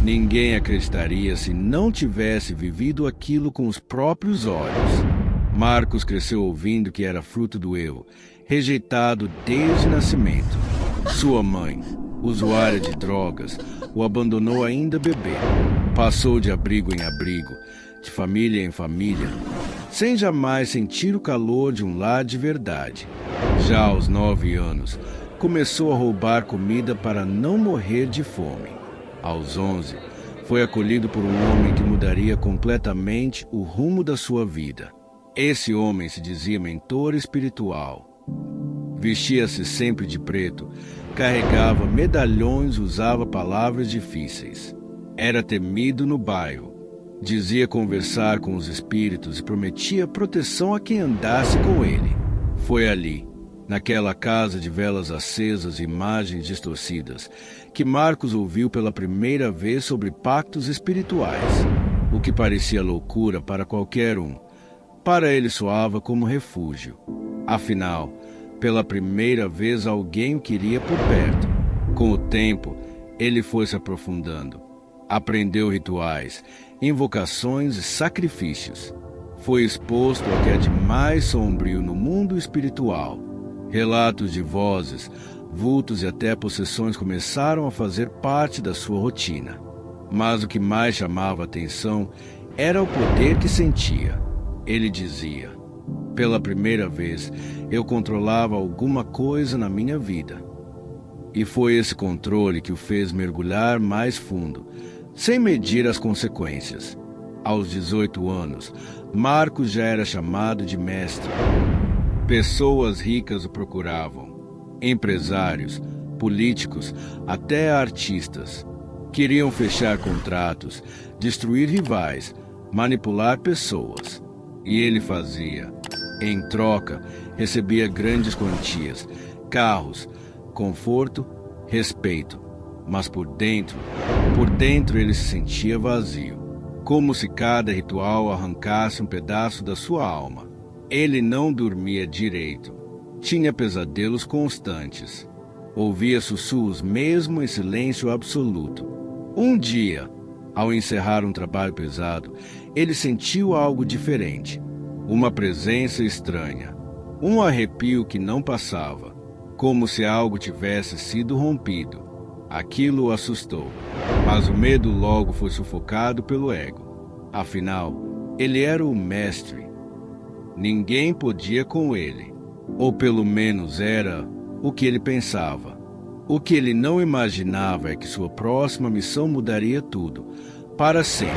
Ninguém acreditaria se não tivesse vivido aquilo com os próprios olhos. Marcos cresceu ouvindo que era fruto do erro, rejeitado desde nascimento. Sua mãe, usuária de drogas, o abandonou ainda bebê. Passou de abrigo em abrigo, de família em família, sem jamais sentir o calor de um lar de verdade. Já aos 9 anos, começou a roubar comida para não morrer de fome. Aos 11, foi acolhido por um homem que mudaria completamente o rumo da sua vida. Esse homem se dizia mentor espiritual. Vestia-se sempre de preto, carregava medalhões, usava palavras difíceis. Era temido no bairro. Dizia conversar com os espíritos e prometia proteção a quem andasse com ele. Foi ali, naquela casa de velas acesas e imagens distorcidas, que Marcos ouviu pela primeira vez sobre pactos espirituais. O que parecia loucura para qualquer um, para ele soava como refúgio. Afinal, pela primeira vez alguém o queria por perto. Com o tempo, ele foi se aprofundando. Aprendeu rituais, invocações e sacrifícios. Foi exposto ao que há de mais sombrio no mundo espiritual. Relatos de vozes, vultos e até possessões começaram a fazer parte da sua rotina. Mas o que mais chamava a atenção era o poder que sentia. Ele dizia: pela primeira vez, eu controlava alguma coisa na minha vida. E foi esse controle que o fez mergulhar mais fundo, sem medir as consequências. Aos 18 anos, Marcos já era chamado de mestre. Pessoas ricas o procuravam. Empresários, políticos, até artistas. Queriam fechar contratos, destruir rivais, manipular pessoas. E ele fazia. Em troca, recebia grandes quantias, carros, conforto, respeito. Mas por dentro ele se sentia vazio, como se cada ritual arrancasse um pedaço da sua alma. Ele não dormia direito. Tinha pesadelos constantes. Ouvia sussurros mesmo em silêncio absoluto. Um dia, ao encerrar um trabalho pesado, ele sentiu algo diferente. Uma presença estranha. Um arrepio que não passava, como se algo tivesse sido rompido. Aquilo o assustou, mas o medo logo foi sufocado pelo ego. Afinal, ele era o mestre. Ninguém podia com ele, ou pelo menos era o que ele pensava. O que ele não imaginava é que sua próxima missão mudaria tudo, para sempre.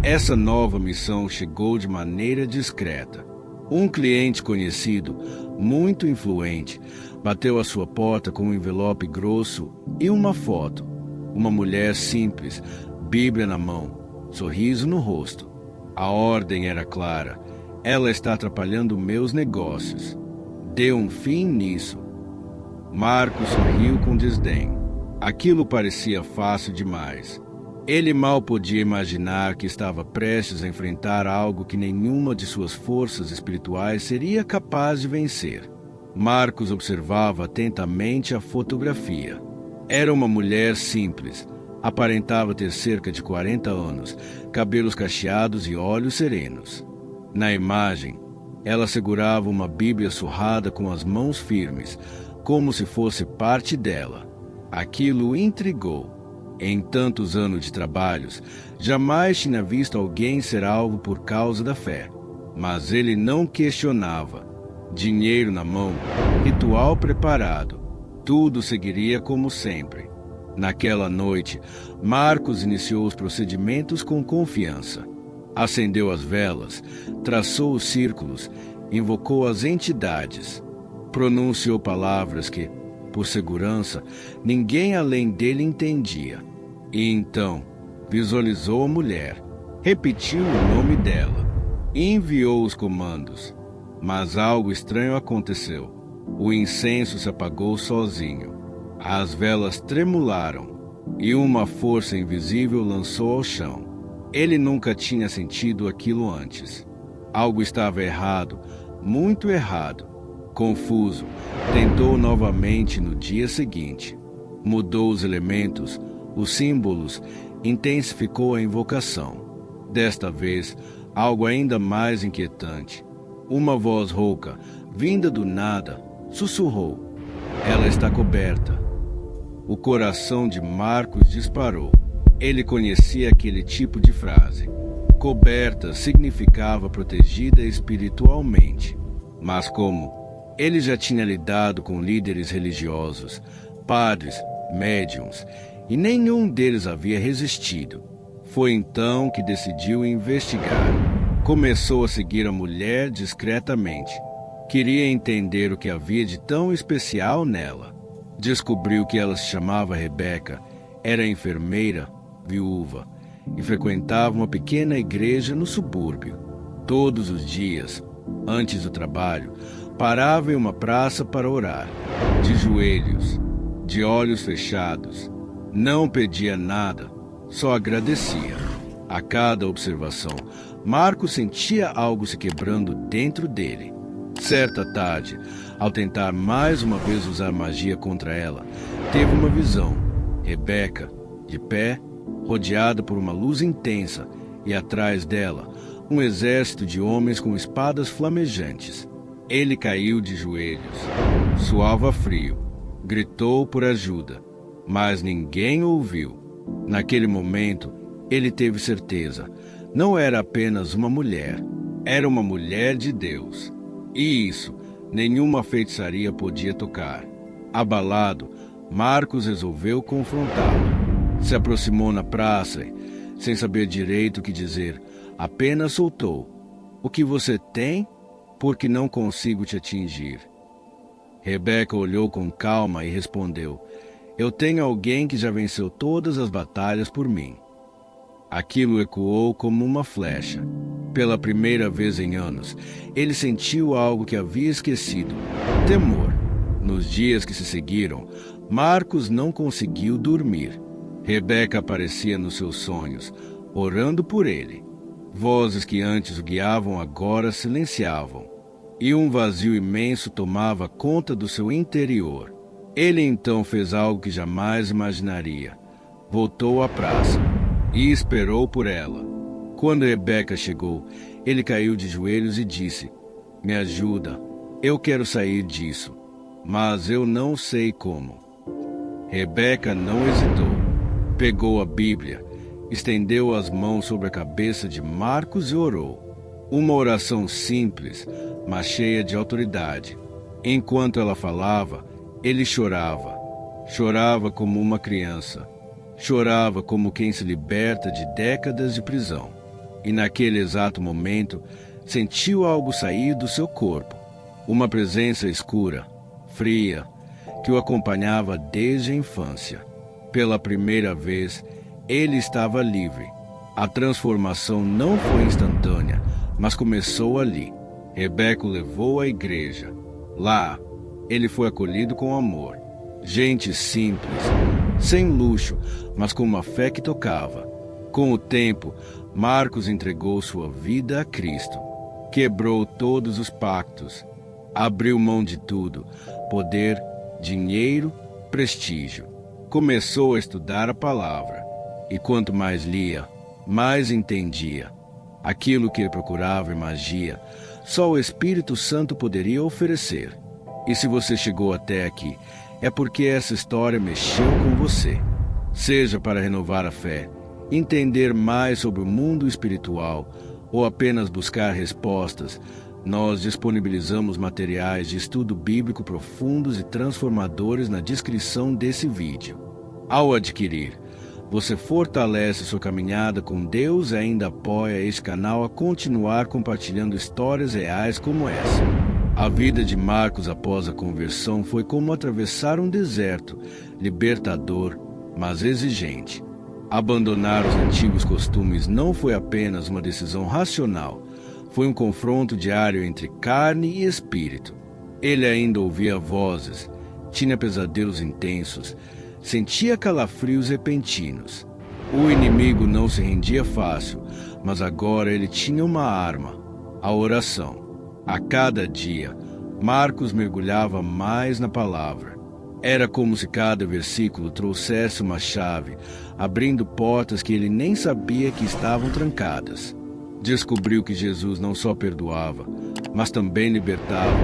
Essa nova missão chegou de maneira discreta. Um cliente conhecido, muito influente, bateu à sua porta com um envelope grosso e uma foto. Uma mulher simples, Bíblia na mão, sorriso no rosto. A ordem era clara. Ela está atrapalhando meus negócios. Dê um fim nisso. Marcos sorriu com desdém. Aquilo parecia fácil demais. Ele mal podia imaginar que estava prestes a enfrentar algo que nenhuma de suas forças espirituais seria capaz de vencer. Marcos observava atentamente a fotografia. Era uma mulher simples. Aparentava ter cerca de 40 anos, cabelos cacheados e olhos serenos. Na imagem, ela segurava uma Bíblia surrada com as mãos firmes, como se fosse parte dela. Aquilo o intrigou. Em tantos anos de trabalhos, jamais tinha visto alguém ser alvo por causa da fé. Mas ele não questionava. Dinheiro na mão, ritual preparado. Tudo seguiria como sempre. Naquela noite, Marcos iniciou os procedimentos com confiança. Acendeu as velas, traçou os círculos, invocou as entidades. Pronunciou palavras que, por segurança, ninguém além dele entendia. E então, visualizou a mulher, repetiu o nome dela e enviou os comandos. Mas algo estranho aconteceu. O incenso se apagou sozinho. As velas tremularam e uma força invisível lançou ao chão. Ele nunca tinha sentido aquilo antes. Algo estava errado, muito errado. Confuso, tentou novamente no dia seguinte. Mudou os elementos, os símbolos intensificou a invocação. Desta vez, algo ainda mais inquietante. Uma voz rouca, vinda do nada, sussurrou: "Ela está coberta." O coração de Marcos disparou. Ele conhecia aquele tipo de frase. Coberta significava protegida espiritualmente. Mas como ele já tinha lidado com líderes religiosos, padres, médiuns, e nenhum deles havia resistido, foi então que decidiu investigar. Começou a seguir a mulher discretamente. Queria entender o que havia de tão especial nela. Descobriu que ela se chamava Rebeca, era enfermeira, viúva, e frequentava uma pequena igreja no subúrbio. Todos os dias, antes do trabalho, parava em uma praça para orar, de joelhos, de olhos fechados. Não pedia nada, só agradecia. A cada observação, Marcos sentia algo se quebrando dentro dele. Certa tarde, ao tentar mais uma vez usar magia contra ela, teve uma visão. Rebeca, de pé, rodeada por uma luz intensa, e atrás dela, um exército de homens com espadas flamejantes. Ele caiu de joelhos. Suava frio. Gritou por ajuda, mas ninguém ouviu. Naquele momento, ele teve certeza. Não era apenas uma mulher, era uma mulher de Deus. E isso, nenhuma feitiçaria podia tocar. Abalado, Marcos resolveu confrontá-la. Se aproximou na praça e, sem saber direito o que dizer, apenas soltou: "O que você tem? Porque não consigo te atingir." Rebeca olhou com calma e respondeu: "Eu tenho alguém que já venceu todas as batalhas por mim." Aquilo ecoou como uma flecha. Pela primeira vez em anos, ele sentiu algo que havia esquecido: temor. Nos dias que se seguiram, Marcos não conseguiu dormir. Rebeca aparecia nos seus sonhos, orando por ele. Vozes que antes o guiavam agora silenciavam, e um vazio imenso tomava conta do seu interior. Ele então fez algo que jamais imaginaria. Voltou à praça e esperou por ela. Quando Rebeca chegou, ele caiu de joelhos e disse: "Me ajuda, eu quero sair disso, mas eu não sei como." Rebeca não hesitou. Pegou a Bíblia, estendeu as mãos sobre a cabeça de Marcos e orou. Uma oração simples, mas cheia de autoridade. Enquanto ela falava, ele chorava. Chorava como uma criança. Chorava como quem se liberta de décadas de prisão. E naquele exato momento, sentiu algo sair do seu corpo. Uma presença escura, fria, que o acompanhava desde a infância. Pela primeira vez, ele estava livre. A transformação não foi instantânea, mas começou ali. Rebeca o levou à igreja. Lá, ele foi acolhido com amor. Gente simples, sem luxo, mas com uma fé que tocava. Com o tempo, Marcos entregou sua vida a Cristo. Quebrou todos os pactos. Abriu mão de tudo: poder, dinheiro, prestígio. Começou a estudar a palavra. E quanto mais lia, mais entendia. Aquilo que ele procurava em magia, só o Espírito Santo poderia oferecer. E se você chegou até aqui, é porque essa história mexeu com você. Seja para renovar a fé, entender mais sobre o mundo espiritual ou apenas buscar respostas, nós disponibilizamos materiais de estudo bíblico profundos e transformadores na descrição desse vídeo. Ao adquirir, você fortalece sua caminhada com Deus e ainda apoia este canal a continuar compartilhando histórias reais como essa. A vida de Marcos após a conversão foi como atravessar um deserto, libertador, mas exigente. Abandonar os antigos costumes não foi apenas uma decisão racional, foi um confronto diário entre carne e espírito. Ele ainda ouvia vozes, tinha pesadelos intensos, sentia calafrios repentinos. O inimigo não se rendia fácil, mas agora ele tinha uma arma: a oração. A cada dia, Marcos mergulhava mais na palavra. Era como se cada versículo trouxesse uma chave, abrindo portas que ele nem sabia que estavam trancadas. Descobriu que Jesus não só perdoava, mas também libertava,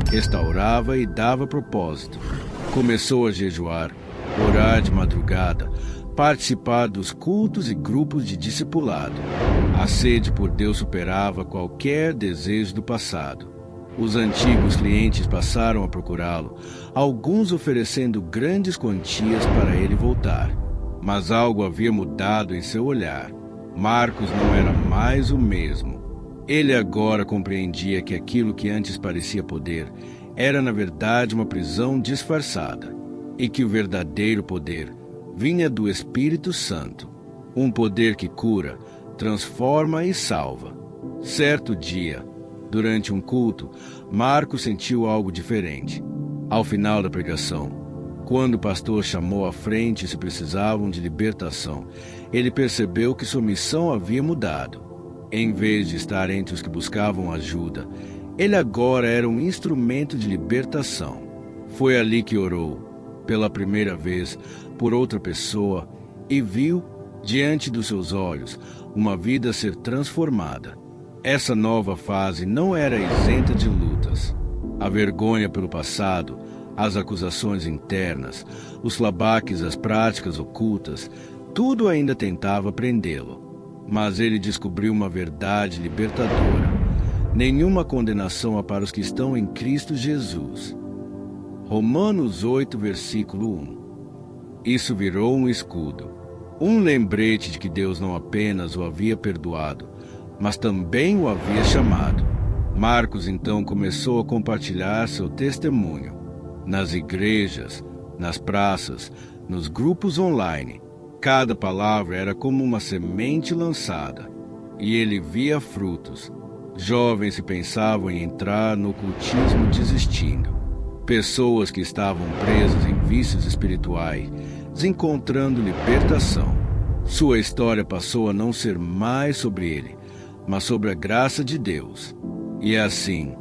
restaurava e dava propósito. Começou a jejuar, orar de madrugada, participar dos cultos e grupos de discipulado. A sede por Deus superava qualquer desejo do passado. Os antigos clientes passaram a procurá-lo, alguns oferecendo grandes quantias para ele voltar. Mas algo havia mudado em seu olhar. Marcos não era mais o mesmo. Ele agora compreendia que aquilo que antes parecia poder era na verdade uma prisão disfarçada, e que o verdadeiro poder vinha do Espírito Santo, um poder que cura, transforma e salva. Certo dia, durante um culto, Marcos sentiu algo diferente. Ao final da pregação, quando o pastor chamou à frente se precisavam de libertação, ele percebeu que sua missão havia mudado. Em vez de estar entre os que buscavam ajuda, ele agora era um instrumento de libertação. Foi ali que orou, pela primeira vez, por outra pessoa e viu, diante dos seus olhos, uma vida ser transformada. Essa nova fase não era isenta de lutas. A vergonha pelo passado, as acusações internas, os flabaques, as práticas ocultas, tudo ainda tentava prendê-lo. Mas ele descobriu uma verdade libertadora. Nenhuma condenação há para os que estão em Cristo Jesus. Romanos 8, versículo 1. Isso virou um escudo, um lembrete de que Deus não apenas o havia perdoado, mas também o havia chamado. Marcos então começou a compartilhar seu testemunho. Nas igrejas, nas praças, nos grupos online, cada palavra era como uma semente lançada, e ele via frutos. Jovens que pensavam em entrar no ocultismo desistindo. Pessoas que estavam presas em vícios espirituais, encontrando libertação. Sua história passou a não ser mais sobre ele, mas sobre a graça de Deus. E assim,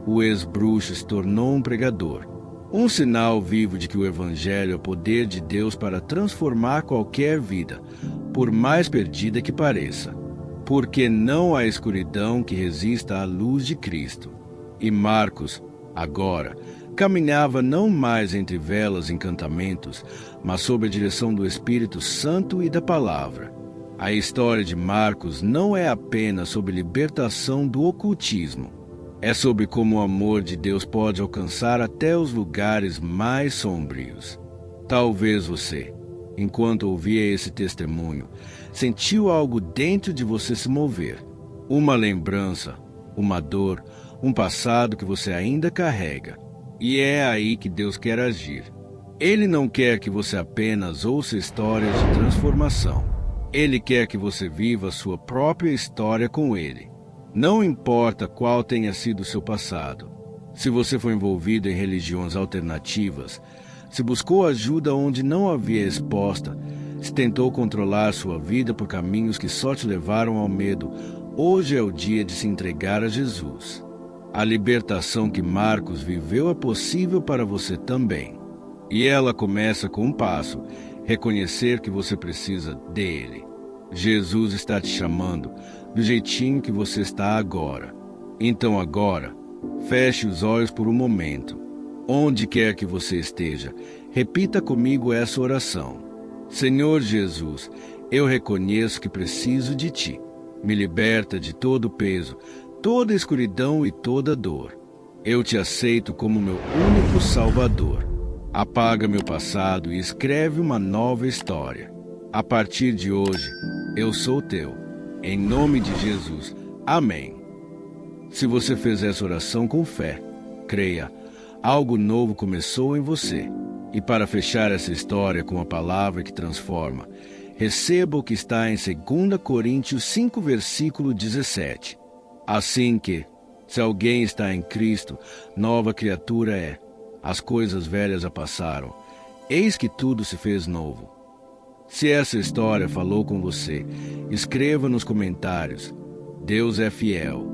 o ex-bruxo se tornou um pregador, um sinal vivo de que o Evangelho é o poder de Deus para transformar qualquer vida, por mais perdida que pareça. Porque não há escuridão que resista à luz de Cristo. E Marcos, agora, caminhava não mais entre velas e encantamentos, mas sob a direção do Espírito Santo e da Palavra. A história de Marcos não é apenas sobre libertação do ocultismo. É sobre como o amor de Deus pode alcançar até os lugares mais sombrios. Talvez você, enquanto ouvia esse testemunho, sentiu algo dentro de você se mover. Uma lembrança, uma dor, um passado que você ainda carrega. E é aí que Deus quer agir. Ele não quer que você apenas ouça histórias de transformação. Ele quer que você viva a sua própria história com Ele. Não importa qual tenha sido o seu passado. Se você foi envolvido em religiões alternativas, se buscou ajuda onde não havia resposta, se tentou controlar sua vida por caminhos que só te levaram ao medo, hoje é o dia de se entregar a Jesus. A libertação que Marcos viveu é possível para você também. E ela começa com um passo: reconhecer que você precisa dele. Jesus está te chamando do jeitinho que você está agora. Então agora, feche os olhos por um momento. Onde quer que você esteja, repita comigo essa oração. Senhor Jesus, eu reconheço que preciso de Ti. Me liberta de todo o peso, toda a escuridão e toda a dor. Eu Te aceito como meu único Salvador. Apaga meu passado e escreve uma nova história. A partir de hoje, eu sou Teu. Em nome de Jesus. Amém. Se você fez essa oração com fé, creia, algo novo começou em você. E para fechar essa história com a palavra que transforma, receba o que está em 2 Coríntios 5, versículo 17. Assim que, se alguém está em Cristo, nova criatura é. As coisas velhas já passaram. Eis que tudo se fez novo. Se essa história falou com você, escreva nos comentários. Deus é fiel.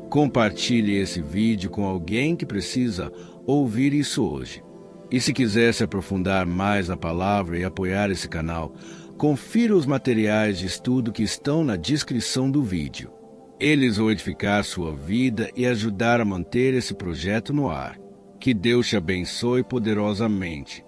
Compartilhe esse vídeo com alguém que precisa ouvir isso hoje. E se quiser se aprofundar mais na palavra e apoiar esse canal, confira os materiais de estudo que estão na descrição do vídeo. Eles vão edificar sua vida e ajudar a manter esse projeto no ar. Que Deus te abençoe poderosamente.